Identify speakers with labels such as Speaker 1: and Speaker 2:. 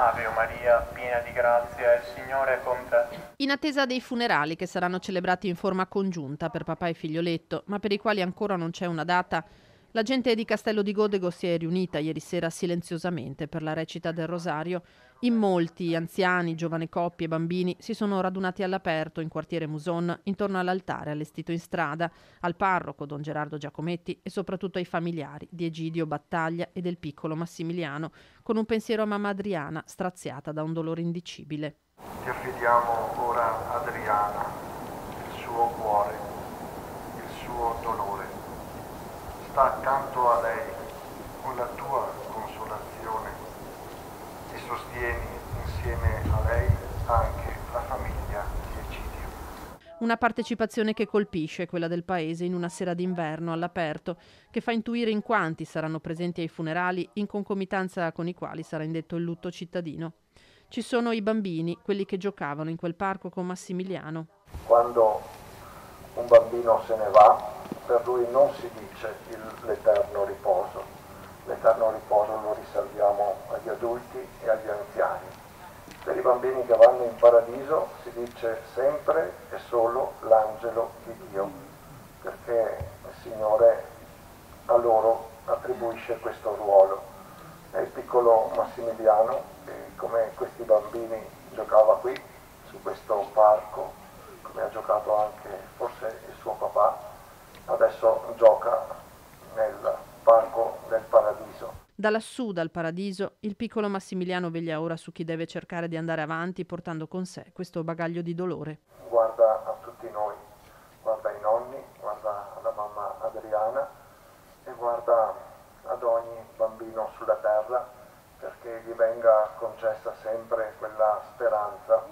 Speaker 1: Ave Maria, piena di grazia, il Signore è con te.
Speaker 2: In attesa dei funerali che saranno celebrati in forma congiunta per papà e figlioletto, ma per i quali ancora non c'è una data, la gente di Castello di Godego si è riunita ieri sera silenziosamente per la recita del rosario. In molti, anziani, giovani coppie e bambini, si sono radunati all'aperto in quartiere Muson intorno all'altare allestito in strada, al parroco Don Gerardo Giacometti e soprattutto ai familiari di Egidio Battaglia e del piccolo Massimiliano, con un pensiero a mamma Adriana straziata da un dolore indicibile.
Speaker 3: Ti affidiamo ora Adriana, il suo cuore, il suo dolore. Sta accanto a lei con la tua consolazione e sostieni insieme a lei anche la famiglia di Egidio.
Speaker 2: Una partecipazione che colpisce, quella del paese in una sera d'inverno all'aperto, che fa intuire in quanti saranno presenti ai funerali in concomitanza con i quali sarà indetto il lutto cittadino. Ci sono i bambini, quelli che giocavano in quel parco con Massimiliano.
Speaker 3: Quando un bambino se ne va, per lui non si dice l'eterno riposo. L'eterno riposo lo riserviamo agli adulti e agli anziani. Per i bambini che vanno in paradiso si dice sempre e solo l'angelo di Dio, perché il Signore a loro attribuisce questo ruolo. E il piccolo Massimiliano, come questi bambini, giocava qui, su questo parco, come ha giocato anche forse il suo papà, adesso gioca nel parco del paradiso.
Speaker 2: Da lassù, dal paradiso, il piccolo Massimiliano veglia ora su chi deve cercare di andare avanti portando con sé questo bagaglio di dolore.
Speaker 3: Guarda a tutti noi, guarda ai nonni, guarda alla mamma Adriana e guarda ad ogni bambino sulla terra perché gli venga concessa sempre quella speranza